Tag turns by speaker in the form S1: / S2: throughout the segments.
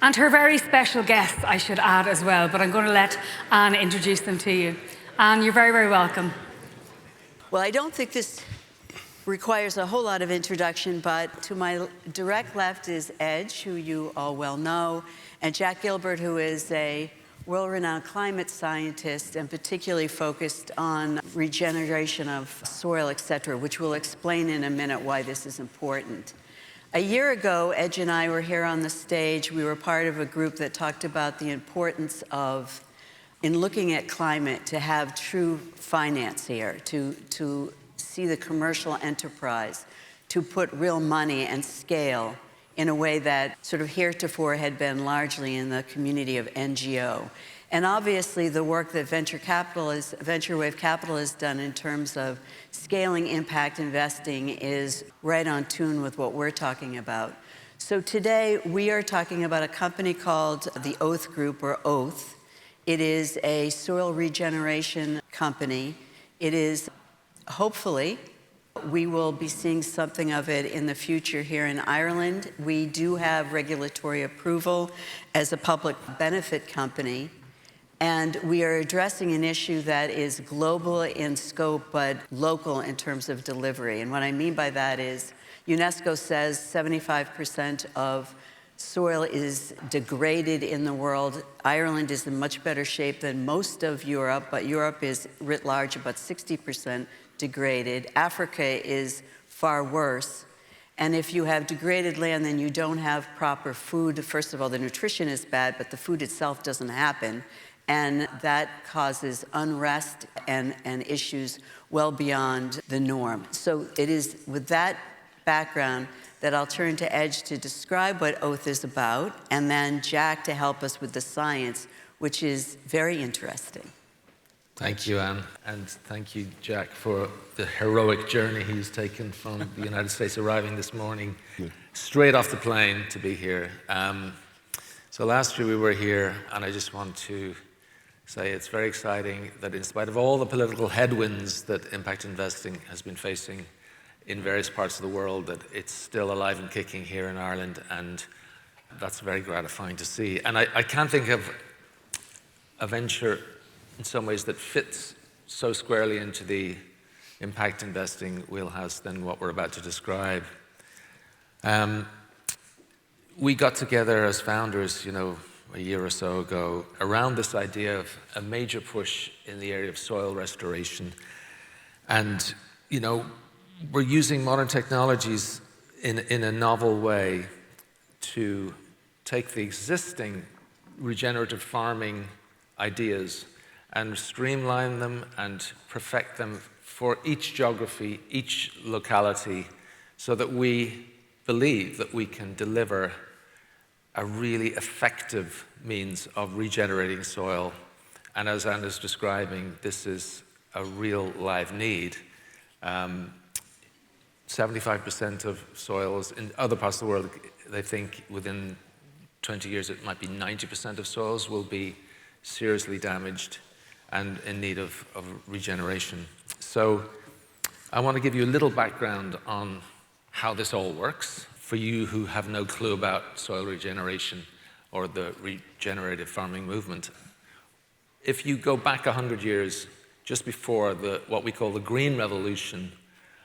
S1: And her very special guests, I should add as well, but I'm going to let Anne introduce them to you. Anne, you're very, very welcome.
S2: Well, I don't think this requires a whole lot of introduction, but to my direct left is Edge, who you all well know, and Jack Gilbert, who is a world-renowned climate scientist and particularly focused on regeneration of soil, etc., which we'll explain in a minute why this is important. A year ago, Edge and I were here on the stage. We were part of a group that talked about the importance of, in looking at climate, to have true finance here, to see the commercial enterprise, to put real money and scale in a way that sort of heretofore had been largely in the community of NGO. And obviously the work that Venturewave Capital has done in terms of scaling impact investing is right on tune with what we're talking about. So today we are talking about a company called the Oath Group, or Oath. It is a soil regeneration company. It is, hopefully, we will be seeing something of it in the future here in Ireland. We do have regulatory approval as a public benefit company, and we are addressing an issue that is global in scope but local in terms of delivery. And what I mean by that is UNESCO says 75% of soil is degraded in the world. Ireland is in much better shape than most of Europe, but Europe is writ large about 60% degraded. Africa is far worse. And if you have degraded land, then you don't have proper food. First of all, the nutrition is bad, but the food itself doesn't happen. And that causes unrest and issues well beyond the norm. So it is with that background that I'll turn to Edge to describe what Oath is about, and then Jack to help us with the science, which is very interesting.
S3: Thank you, Anne, and thank you, Jack, for the heroic journey he's taken from the United States, arriving this morning, straight off the plane to be here. So last year we were here, and I just want to say it's very exciting that in spite of all the political headwinds that impact investing has been facing in various parts of the world, that it's still alive and kicking here in Ireland, and that's very gratifying to see. And I can't think of a venture in some ways that fits so squarely into the impact investing wheelhouse than what we're about to describe. We got together as founders, a year or so ago around this idea of a major push in the area of soil restoration. And, we're using modern technologies in a novel way to take the existing regenerative farming ideas and streamline them and perfect them for each geography, each locality, so that we believe that we can deliver a really effective means of regenerating soil. And as Anne is describing, this is a real live need. 75% of soils in other parts of the world, they think within 20 years it might be 90% of soils will be seriously damaged and in need of regeneration. So I want to give you a little background on how this all works for you who have no clue about soil regeneration or the regenerative farming movement. If you go back 100 years, just before what we call the Green Revolution,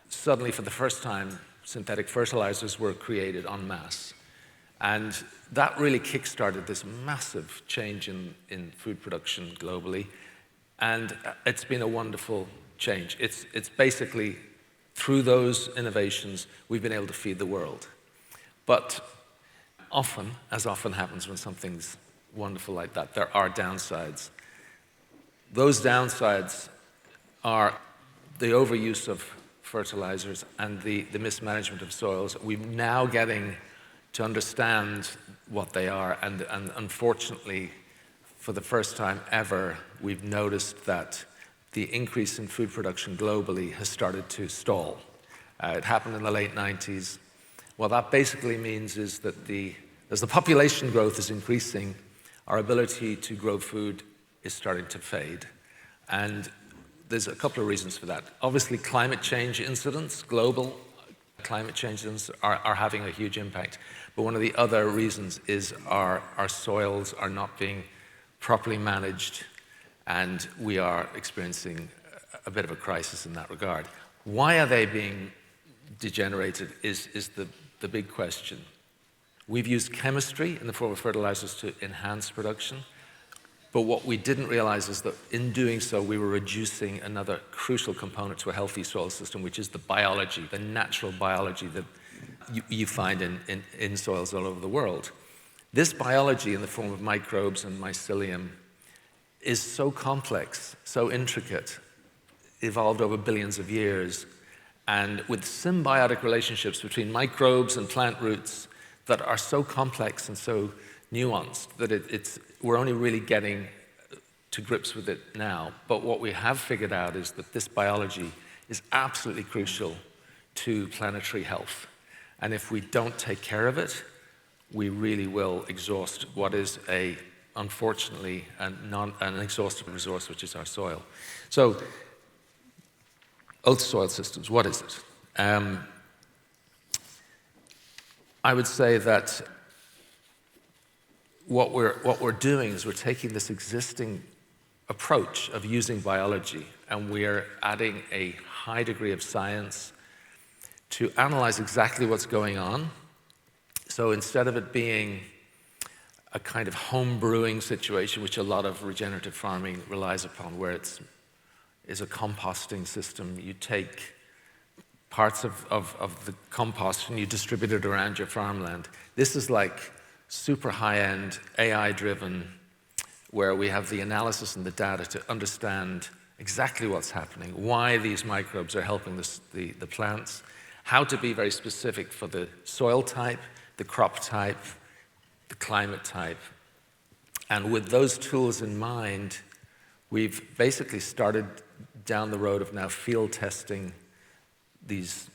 S3: suddenly for the first time, synthetic fertilizers were created en masse. And that really kick-started this massive change in food production globally. And it's been a wonderful change. It's basically, through those innovations, we've been able to feed the world. But often, as often happens when something's wonderful like that, there are downsides. Those downsides are the overuse of fertilizers and the mismanagement of soils. We're now getting to understand what they are, and unfortunately, for the first time ever, we've noticed that the increase in food production globally has started to stall. It happened in the late 90s. What that basically means is that as the population growth is increasing, our ability to grow food is starting to fade. And there's a couple of reasons for that. Obviously, climate change incidents, global climate change incidents are having a huge impact. But one of the other reasons is our soils are not being properly managed, and we are experiencing a bit of a crisis in that regard. Why are they being degenerated is the big question. We've used chemistry in the form of fertilizers to enhance production, but what we didn't realize is that in doing so, we were reducing another crucial component to a healthy soil system, which is the biology, the natural biology that you find in soils all over the world. This biology in the form of microbes and mycelium is so complex, so intricate, evolved over billions of years, and with symbiotic relationships between microbes and plant roots that are so complex and so nuanced that we're only really getting to grips with it now. But what we have figured out is that this biology is absolutely crucial to planetary health. And if we don't take care of it, we really will exhaust what is unfortunately, an inexhaustible resource, which is our soil. So, Oath's soil systems, what is it? I would say that what we're doing is we're taking this existing approach of using biology, and we're adding a high degree of science to analyze exactly what's going on. So instead of it being a kind of home brewing situation, which a lot of regenerative farming relies upon, where it's a composting system, you take parts of the compost and you distribute it around your farmland. This is like super high-end, AI-driven, where we have the analysis and the data to understand exactly what's happening, why these microbes are helping the plants, how to be very specific for the soil type, the crop type, the climate type. And with those tools in mind, we've basically started down the road of now field testing these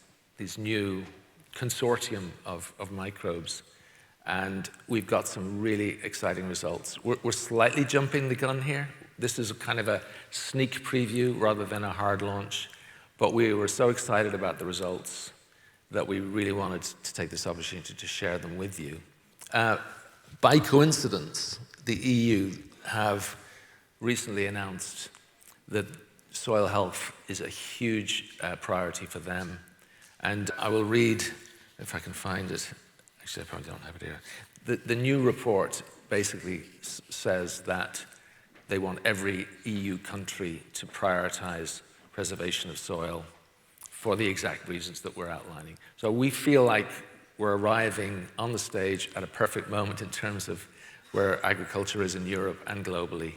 S3: new consortium of microbes. And we've got some really exciting results. We're slightly jumping the gun here. This is kind of a sneak preview rather than a hard launch. But we were so excited about the results that we really wanted to take this opportunity to share them with you. By coincidence, the EU have recently announced that soil health is a huge priority for them. And I will read, if I can find it. Actually, I probably don't have it here. The new report basically says that they want every EU country to prioritize preservation of soil for the exact reasons that we're outlining. So we feel like we're arriving on the stage at a perfect moment in terms of where agriculture is in Europe and globally.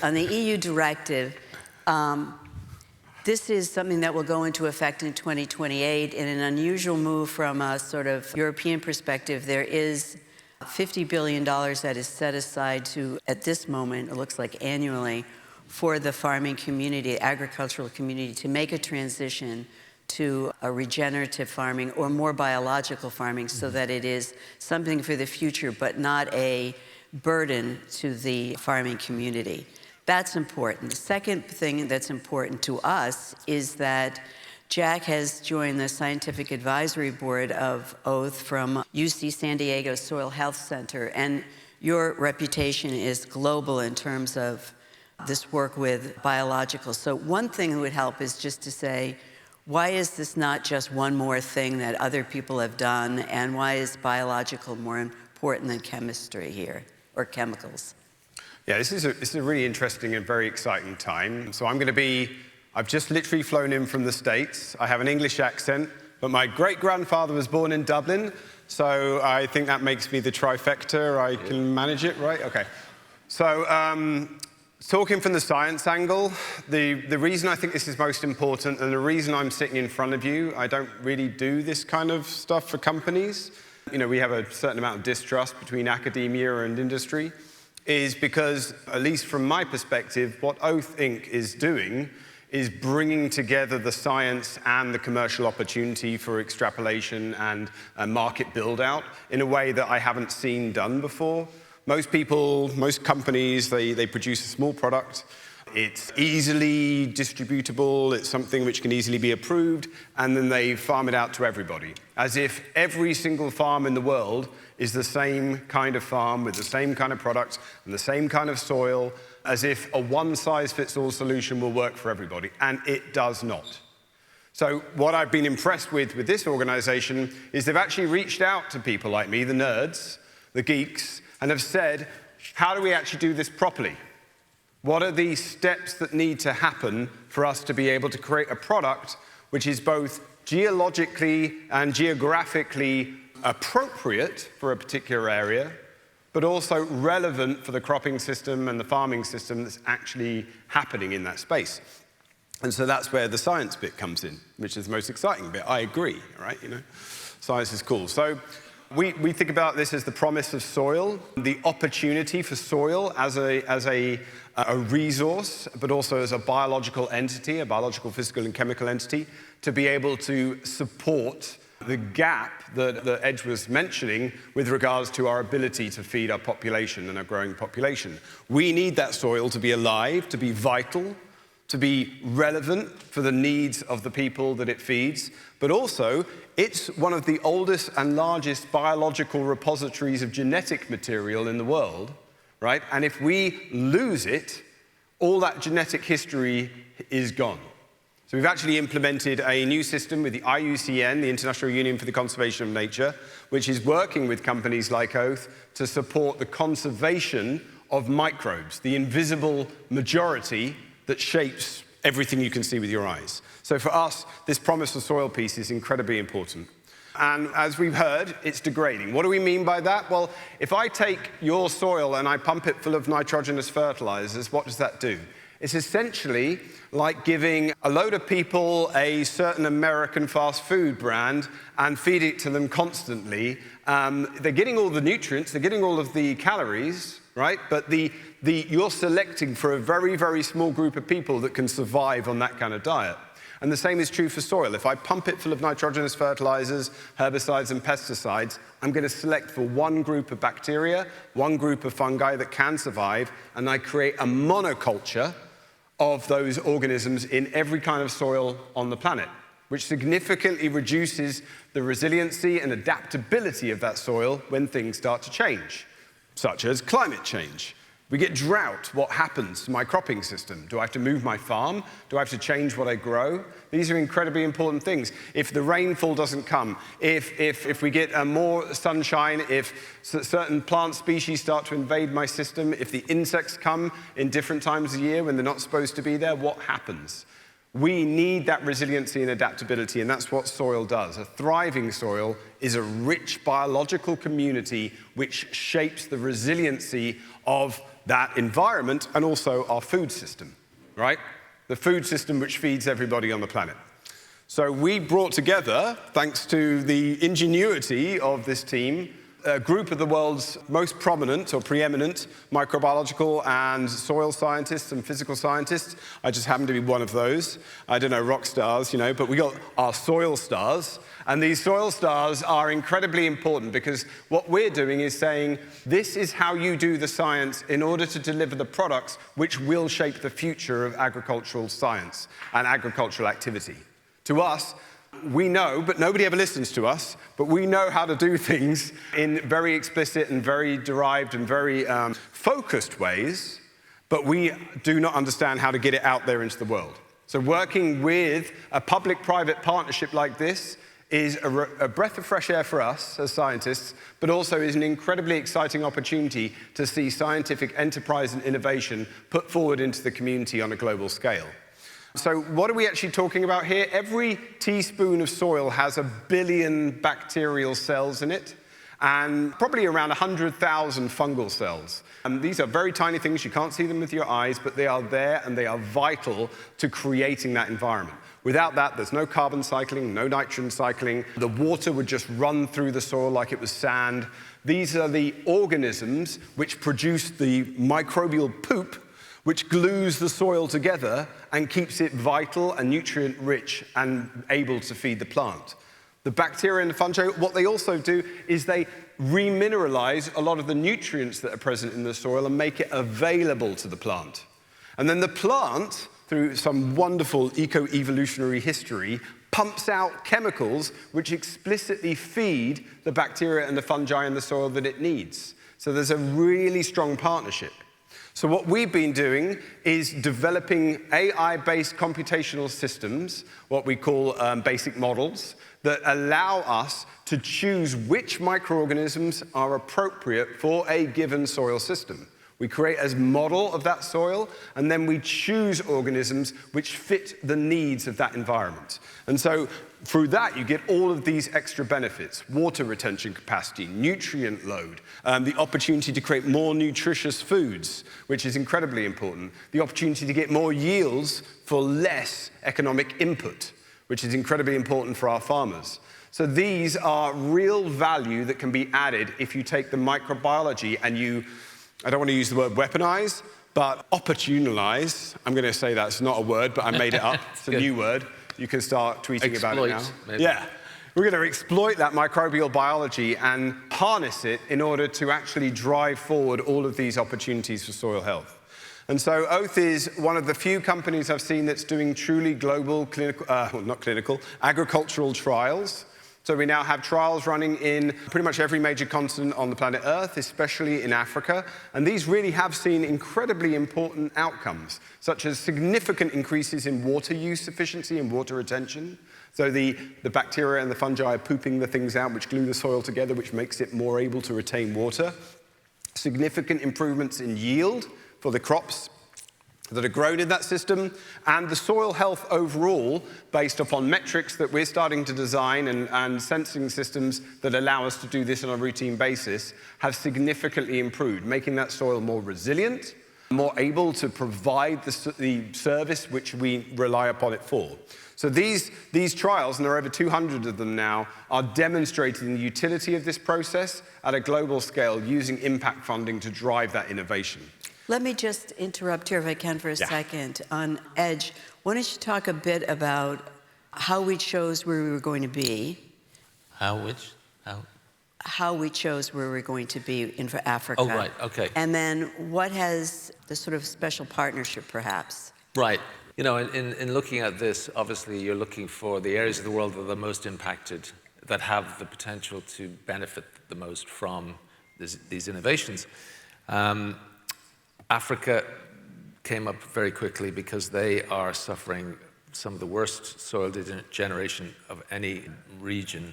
S2: On the EU directive, this is something that will go into effect in 2028. In an unusual move from a sort of European perspective, there is $50 billion that is set aside to, at this moment, it looks like annually, for the farming community, agricultural community, to make a transition to a regenerative farming or more biological farming, so that it is something for the future, but not a burden to the farming community. That's important. The second thing that's important to us is that Jack has joined the Scientific Advisory Board of Oath from UC San Diego Soil Health Center, and your reputation is global in terms of this work with biologicals. So one thing that would help is just to say, why is this not just one more thing that other people have done, and why is biological more important than chemistry here, or chemicals?
S4: Yeah, this is a really interesting and very exciting time. So I've just literally flown in from the States. I have an English accent, but my great-grandfather was born in Dublin, so I think that makes me the trifecta. I can manage it, right? Okay. So talking from the science angle, the reason I think this is most important, and the reason I'm sitting in front of you, I don't really do this kind of stuff for companies. You know, we have a certain amount of distrust between academia and industry, is because, at least from my perspective, what Oath Inc. is doing is bringing together the science and the commercial opportunity for extrapolation and market build-out in a way that I haven't seen done before. Most people, most companies, they produce a small product, It's easily distributable, it's something which can easily be approved, and then they farm it out to everybody. As if every single farm in the world is the same kind of farm with the same kind of products and the same kind of soil, as if a one-size-fits-all solution will work for everybody, and it does not. So what I've been impressed with this organization is they've actually reached out to people like me, the nerds, the geeks, and have said, how do we actually do this properly? What are the steps that need to happen for us to be able to create a product which is both geologically and geographically appropriate for a particular area, but also relevant for the cropping system and the farming system that's actually happening in that space? And so that's where the science bit comes in, which is the most exciting bit. I agree, right? You know, science is cool. So we think about this as the promise of soil, the opportunity for soil as a resource, but also as a biological entity, a biological, physical, and chemical entity, to be able to support the gap that Edge was mentioning with regards to our ability to feed our population and our growing population. We need that soil to be alive, to be vital, to be relevant for the needs of the people that it feeds, but also it's one of the oldest and largest biological repositories of genetic material in the world, right? And if we lose it, all that genetic history is gone. So we've actually implemented a new system with the IUCN, the International Union for the Conservation of Nature, which is working with companies like Oath to support the conservation of microbes, the invisible majority that shapes everything you can see with your eyes. So for us, this promise of soil piece is incredibly important. And as we've heard, it's degrading. What do we mean by that? Well, if I take your soil and I pump it full of nitrogenous fertilizers, what does that do? It's essentially like giving a load of people a certain American fast food brand and feed it to them constantly. They're getting all the nutrients, they're getting all of the calories, right? But you're selecting for a very, very small group of people that can survive on that kind of diet. And the same is true for soil. If I pump it full of nitrogenous fertilizers, herbicides, and pesticides, I'm going to select for one group of bacteria, one group of fungi that can survive, and I create a monoculture of those organisms in every kind of soil on the planet, which significantly reduces the resiliency and adaptability of that soil when things start to change, such as climate change. We get drought. What happens to my cropping system? Do I have to move my farm? Do I have to change what I grow? These are incredibly important things. If the rainfall doesn't come, if we get more sunshine, if certain plant species start to invade my system, if the insects come in different times of year when they're not supposed to be there, what happens? We need that resiliency and adaptability, and that's what soil does. A thriving soil is a rich biological community which shapes the resiliency of that environment and also our food system, right? The food system which feeds everybody on the planet. So we brought together, thanks to the ingenuity of this team, a group of the world's most prominent or preeminent microbiological and soil scientists and physical scientists. I just happen to be one of those. I don't know, rock stars, you know, but we got our soil stars. And these soil stars are incredibly important because what we're doing is saying, this is how you do the science in order to deliver the products which will shape the future of agricultural science and agricultural activity. To us, we know, but nobody ever listens to us, but we know how to do things in very explicit and very derived and very focused ways, but we do not understand how to get it out there into the world. So working with a public-private partnership like this is a breath of fresh air for us as scientists, but also is an incredibly exciting opportunity to see scientific enterprise and innovation put forward into the community on a global scale. So what are we actually talking about here? Every teaspoon of soil has 1 billion bacterial cells in it, and probably around 100,000 fungal cells. And these are very tiny things, you can't see them with your eyes, but they are there and they are vital to creating that environment. Without that, there's no carbon cycling, no nitrogen cycling. The water would just run through the soil like it was sand. These are the organisms which produce the microbial poop which glues the soil together and keeps it vital and nutrient-rich and able to feed the plant. The bacteria and the fungi, what they also do is they remineralize a lot of the nutrients that are present in the soil and make it available to the plant. And then the plant, through some wonderful eco-evolutionary history, pumps out chemicals which explicitly feed the bacteria and the fungi in the soil that it needs. So there's a really strong partnership. So what we've been doing is developing AI-based computational systems, what we call basic models, that allow us to choose which microorganisms are appropriate for a given soil system. We create a model of that soil, and then we choose organisms which fit the needs of that environment. And so through that, you get all of these extra benefits: water retention capacity, nutrient load, the opportunity to create more nutritious foods, which is incredibly important, the opportunity to get more yields for less economic input, which is incredibly important for our farmers. So these are real value that can be added if you take the microbiology and you, I don't want to use the word weaponize, but opportunize. I'm going to say that's not a word, but I made it up. It's a new word. You can start tweeting about it now.
S3: Maybe.
S4: Yeah. We're going to exploit that microbial biology and harness it in order to actually drive forward all of these opportunities for soil health. And so Oath is one of the few companies I've seen that's doing truly global clinical, well, not clinical, agricultural trials. So we now have trials running in pretty much every major continent on the planet Earth, especially in Africa. And these really have seen incredibly important outcomes, such as significant increases in water use efficiency and water retention. So the bacteria and the fungi are pooping the things out which glue the soil together, which makes it more able to retain water. Significant improvements in yield for the crops that are grown in that system, and the soil health overall, based upon metrics that we're starting to design and sensing systems that allow us to do this on a routine basis, have significantly improved, making that soil more resilient, more able to provide the service which we rely upon it for. So these trials, and there are over 200 of them now, are demonstrating the utility of this process at a global scale using impact funding to drive that innovation.
S2: Let me just interrupt here, if I can, for a second. On EDGE, why don't you talk a bit about how we chose where we were going to be?
S3: How
S2: we chose where we were going to be in Africa.
S3: Oh, right, okay.
S2: And then what has the sort of special partnership, perhaps?
S3: Right. You know, in looking at this, obviously you're looking for the areas of the world that are the most impacted, that have the potential to benefit the most from these innovations. Africa came up very quickly because they are suffering some of the worst soil degeneration of any region,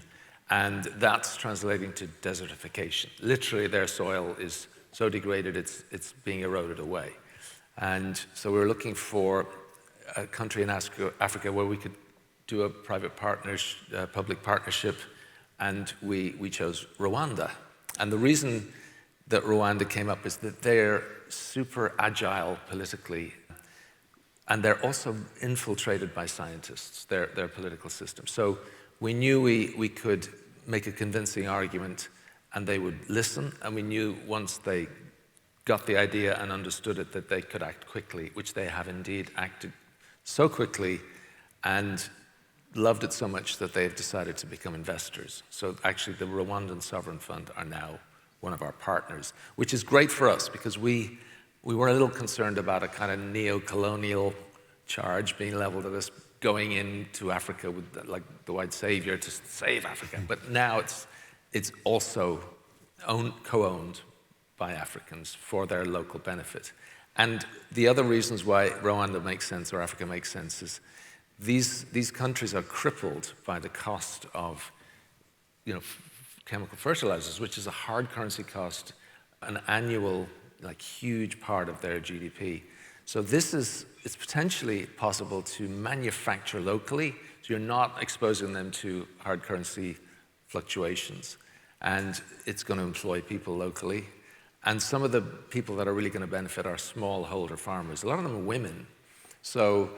S3: and that's translating to desertification. Literally, their soil is so degraded it's being eroded away. And so we're looking for a country in Africa where we could do a public partnership, and we chose Rwanda. And the reason that Rwanda came up is that they're super agile politically, and they're also infiltrated by scientists, their political system. So we knew we could make a convincing argument and they would listen, and we knew once they got the idea and understood it that they could act quickly, which they have indeed acted so quickly and loved it so much that they have decided to become investors. So actually the Rwandan Sovereign Fund are now one of our partners, which is great for us because we were a little concerned about a kind of neo-colonial charge being leveled at us going into Africa with like the white savior to save Africa. But now it's also co-owned by Africans for their local benefit. And the other reasons why Rwanda makes sense or Africa makes sense is these countries are crippled by the cost of, chemical fertilizers, which is a hard currency cost, an annual, huge part of their GDP. So it's potentially possible to manufacture locally, so you're not exposing them to hard currency fluctuations. And it's going to employ people locally. And some of the people that are really going to benefit are smallholder farmers. A lot of them are women. So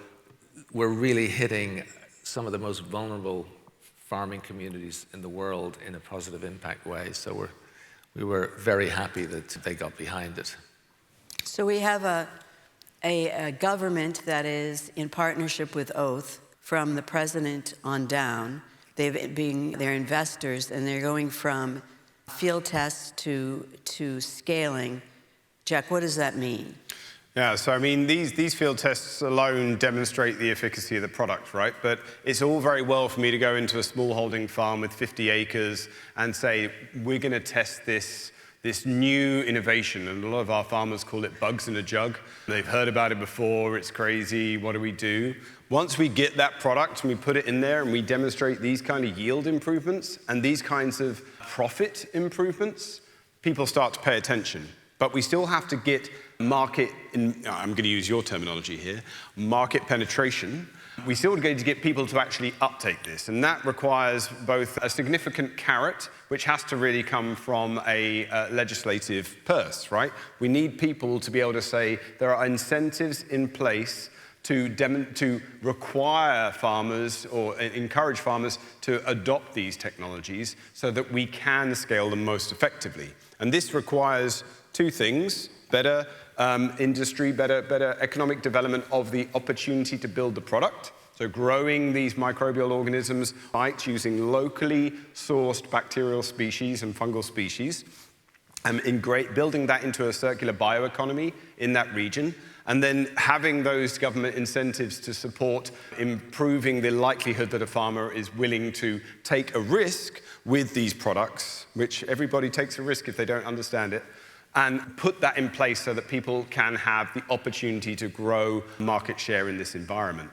S3: we're really hitting some of the most vulnerable farming communities in the world in a positive impact way. So we were very happy that they got behind it.
S2: So we have a government that is in partnership with Oath from the president on down. They're investors, and they're going from field tests to scaling. Jack, what does that mean?
S4: Yeah, so I mean, these field tests alone demonstrate the efficacy of the product, right? But it's all very well for me to go into a small holding farm with 50 acres and say, we're going to test this new innovation. And a lot of our farmers call it bugs in a jug. They've heard about it before, it's crazy, what do we do? Once we get that product and we put it in there and we demonstrate these kind of yield improvements and these kinds of profit improvements, people start to pay attention. But we still have to get market, I'm going to use your terminology here, market penetration. We still need to get people to actually uptake this. And that requires both a significant carrot, which has to really come from a legislative purse, right? We need people to be able to say there are incentives in place to require farmers or encourage farmers to adopt these technologies so that we can scale them most effectively. And this requires two things: better industry, better economic development of the opportunity to build the product. So growing these microbial organisms, using locally sourced bacterial species and fungal species, building that into a circular bioeconomy in that region, and then having those government incentives to support improving the likelihood that a farmer is willing to take a risk with these products, which everybody takes a risk if they don't understand it, and put that in place so that people can have the opportunity to grow market share in this environment.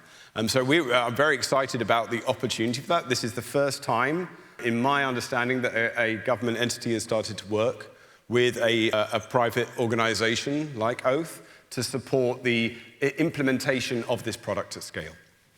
S4: So we are very excited about the opportunity for that. This is the first time, in my understanding, that a government entity has started to work with a private organization like Oath to support the implementation of this product at scale.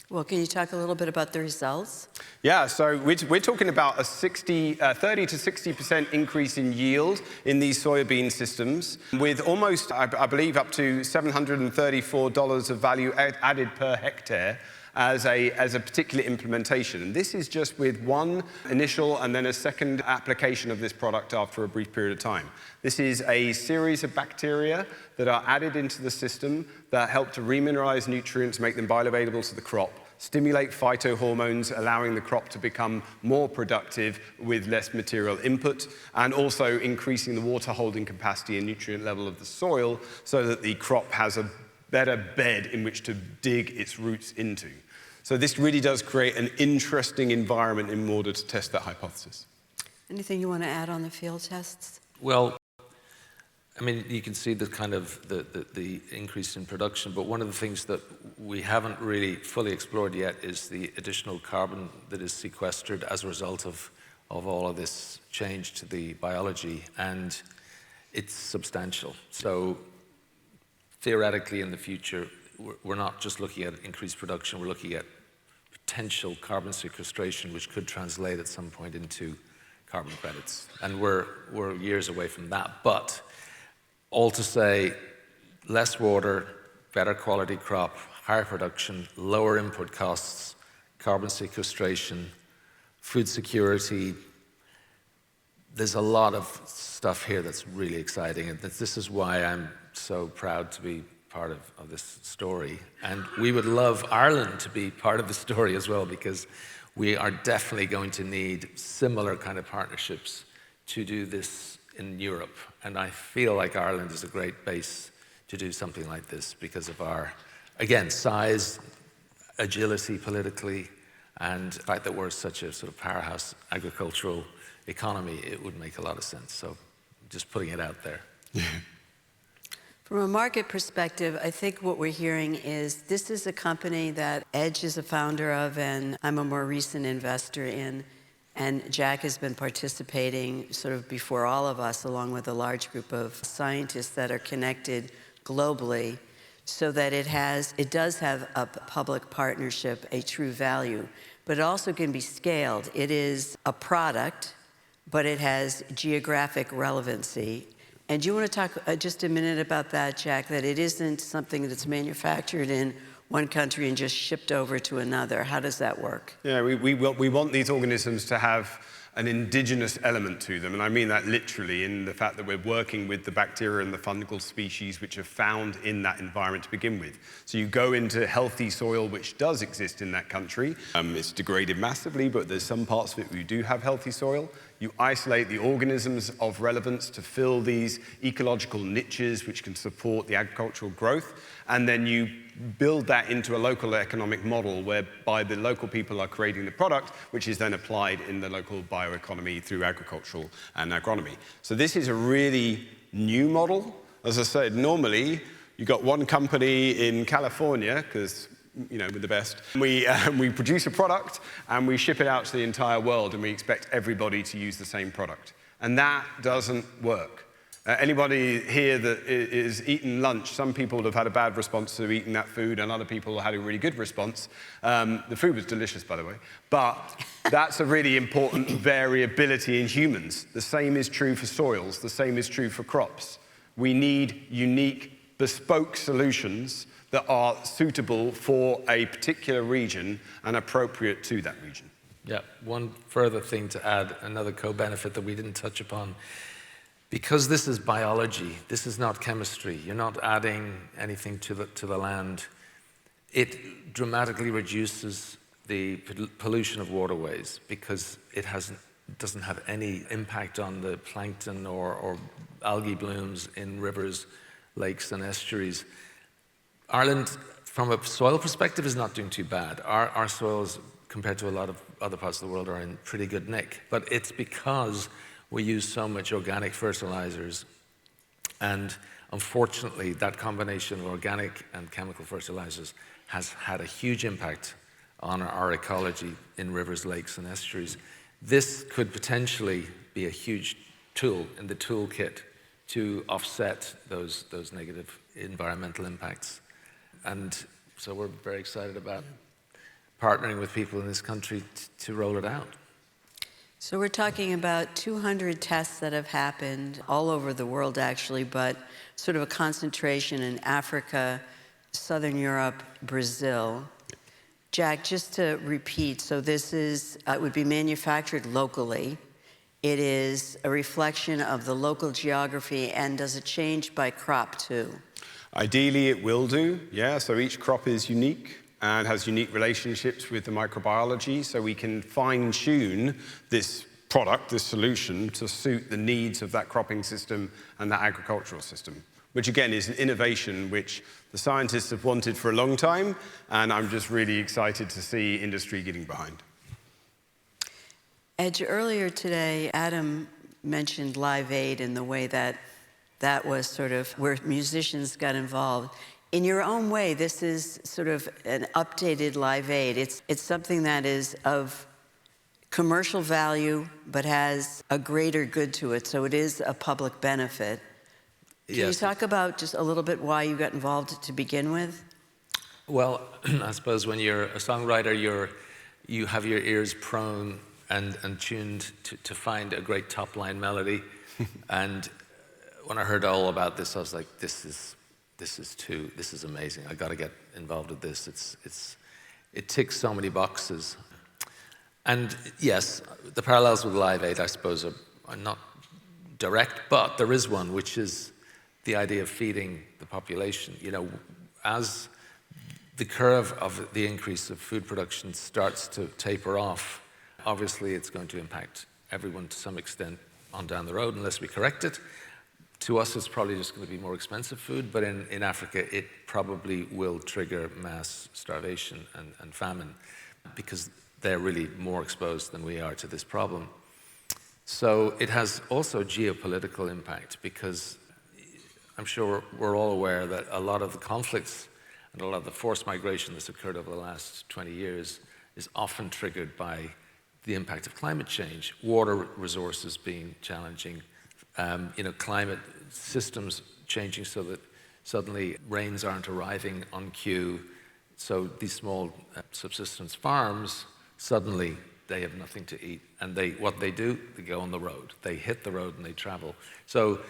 S2: Well, can you talk a little bit about the results?
S4: Yeah, so we're talking about a 30 to 60% increase in yield in these soybean systems, with almost, I believe, up to $734 of value added per hectare as a particular implementation. And this is just with one initial and then a second application of this product after a brief period of time. This is a series of bacteria that are added into the system that help to remineralize nutrients, make them bioavailable to the crop, stimulate phytohormones, allowing the crop to become more productive with less material input, and also increasing the water holding capacity and nutrient level of the soil so that the crop has a better bed in which to dig its roots into. So this really does create an interesting environment in order to test that hypothesis.
S2: Anything you want to add on the field tests?
S3: Well, I mean, you can see the kind of the increase in production, but one of the things that we haven't really fully explored yet is the additional carbon that is sequestered as a result of all of this change to the biology, and it's substantial. So theoretically, in the future, we're not just looking at increased production, we're looking at potential carbon sequestration, which could translate at some point into carbon credits. And we're years away from that. But all to say, less water, better quality crop, higher production, lower input costs, carbon sequestration, food security. There's a lot of stuff here that's really exciting. And this is why I'm so proud to be part of this story. And we would love Ireland to be part of the story as well, because we are definitely going to need similar kind of partnerships to do this in Europe. And I feel like Ireland is a great base to do something like this because of our, again, size, agility politically, and the fact that we're such a sort of powerhouse agricultural economy. It would make a lot of sense. So just putting it out there.
S2: From a market perspective, I think what we're hearing is this is a company that Edge is a founder of, and I'm a more recent investor in. And Jack has been participating sort of before all of us, along with a large group of scientists that are connected globally, so that it does have a public partnership, a true value, but it also can be scaled. It is a product, but it has geographic relevancy. And do you want to talk just a minute about that, Jack, that it isn't something that's manufactured in one country and just shipped over to another? How does that work?
S4: Yeah, we want these organisms to have an indigenous element to them, and I mean that literally in the fact that we're working with the bacteria and the fungal species which are found in that environment to begin with. So you go into healthy soil which does exist in that country. It's degraded massively, but there's some parts of it where you do have healthy soil. you isolate the organisms of relevance to fill these ecological niches which can support the agricultural growth, and then you build that into a local economic model whereby the local people are creating the product, which is then applied in the local bioeconomy through agricultural and agronomy. So this is a really new model. As I said, normally you've got one company in California, because we're the best. We produce a product and we ship it out to the entire world, and we expect everybody to use the same product. And that doesn't work. Anybody here that is eating lunch, some people have had a bad response to eating that food, and other people had a really good response. The food was delicious, by the way. But that's a really important variability in humans. The same is true for soils. The same is true for crops. We need unique, bespoke solutions that are suitable for a particular region and appropriate to that region.
S3: Yeah, one further thing to add, another co-benefit that we didn't touch upon. Because this is biology, this is not chemistry, you're not adding anything to the land, it dramatically reduces the pollution of waterways because it doesn't have any impact on the plankton or algae blooms in rivers, lakes, and estuaries. Ireland, from a soil perspective, is not doing too bad. Our soils, compared to a lot of other parts of the world, are in pretty good nick. But it's because we use so much organic fertilizers. And unfortunately, that combination of organic and chemical fertilizers has had a huge impact on our ecology in rivers, lakes, and estuaries. This could potentially be a huge tool in the toolkit to offset those negative environmental impacts. And so we're very excited about partnering with people in this country to roll it out.
S2: So we're talking about 200 tests that have happened all over the world, actually, but sort of a concentration in Africa, Southern Europe, Brazil. Jack, just to repeat, so this is, it would be manufactured locally. It is a reflection of the local geography, and does it change by crop too?
S4: Ideally, it will do, yeah. So each crop is unique and has unique relationships with the microbiology, so we can fine-tune this product, this solution, to suit the needs of that cropping system and that agricultural system, which again is an innovation which the scientists have wanted for a long time, and I'm just really excited to see industry getting behind.
S2: Edge, earlier today, Adam mentioned Live Aid and the way that was sort of where musicians got involved. In your own way, this is sort of an updated Live Aid. It's something that is of commercial value, but has a greater good to it, so it is a public benefit. Can you talk about just a little bit why you got involved to begin with?
S3: Well, I suppose when you're a songwriter, you have your ears prone and tuned to find a great top-line melody. And when I heard all about this, I was like, this is amazing. I got to get involved with this. It ticks so many boxes. And yes, the parallels with Live Aid, I suppose, are not direct, but there is one, which is the idea of feeding the population. You know, as the curve of the increase of food production starts to taper off, obviously it's going to impact everyone to some extent on down the road unless we correct it. To us, it's probably just going to be more expensive food, but in Africa, it probably will trigger mass starvation and famine because they're really more exposed than we are to this problem. So it has also geopolitical impact because I'm sure we're all aware that a lot of the conflicts and a lot of the forced migration that's occurred over the last 20 years is often triggered by the impact of climate change, water resources being challenging, climate systems changing so that suddenly rains aren't arriving on cue. So these small subsistence farms, suddenly they have nothing to eat. And what they do, they go on the road. They hit the road and they travel. So,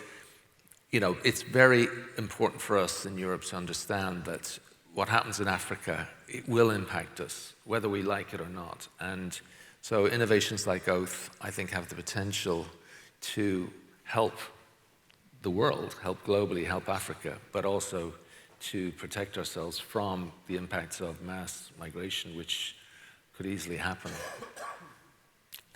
S3: it's very important for us in Europe to understand that what happens in Africa, it will impact us, whether we like it or not. And so innovations like Oath, I think, have the potential to help the world, help globally, help Africa, but also to protect ourselves from the impacts of mass migration, which could easily happen.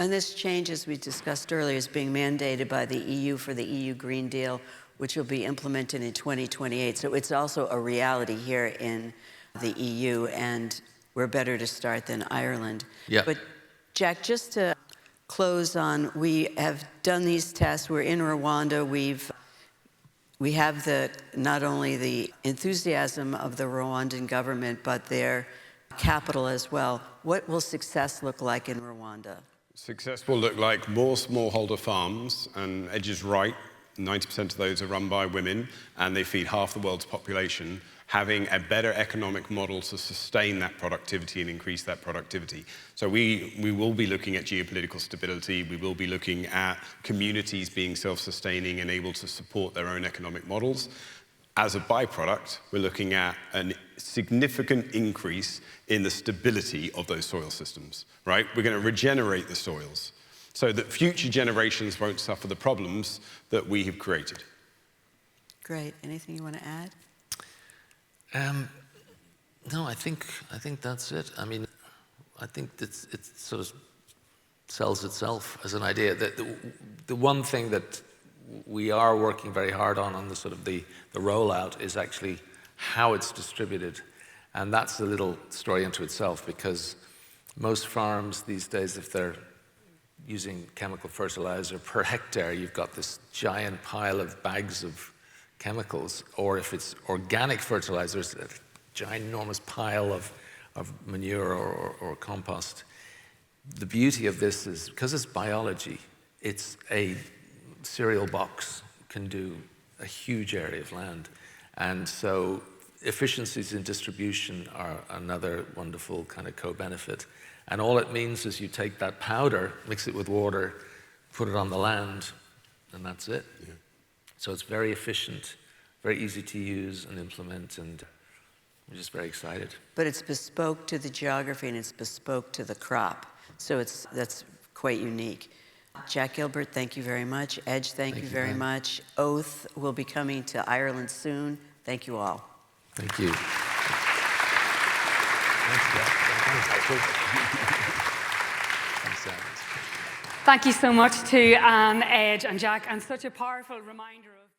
S2: And this change, as we discussed earlier, is being mandated by the EU for the EU Green Deal, which will be implemented in 2028. So it's also a reality here in the EU, and we're better to start than Ireland.
S3: Yeah.
S2: But Jack, just to close on, we have done these tests. We're in Rwanda. We have not only the enthusiasm of the Rwandan government, but their capital as well. What will success look like in Rwanda?
S4: Success will look like more smallholder farms, and Edge is right, 90% of those are run by women, and they feed half the world's population, having a better economic model to sustain that productivity and increase that productivity. So we will be looking at geopolitical stability, we will be looking at communities being self-sustaining and able to support their own economic models. As a byproduct, we're looking at a significant increase in the stability of those soil systems, right? We're going to regenerate the soils so that future generations won't suffer the problems that we have created.
S2: Great. Anything you want to add?
S3: No, I think that's it. I mean, I think it sort of sells itself as an idea. The one thing that we are working very hard on the sort of the rollout is actually how it's distributed. And that's a little story unto itself, because most farms these days, if they're using chemical fertilizer per hectare, you've got this giant pile of bags of chemicals, or if it's organic fertilizers, a giant enormous pile of manure or compost. The beauty of this is, because it's biology, it's a cereal box can do a huge area of land. And so efficiencies in distribution are another wonderful kind of co-benefit. And all it means is you take that powder, mix it with water, put it on the land, and that's it. Yeah. So it's very efficient, very easy to use and implement, and we're just very excited.
S2: But it's bespoke to the geography and it's bespoke to the crop. So that's quite unique. Jack Gilbert, thank you very much. Edge, thank you very much. Oath will be coming to Ireland soon. Thank you all.
S3: Thank you.
S1: Thank you so much to Anne, Edge, and Jack, and such a powerful reminder of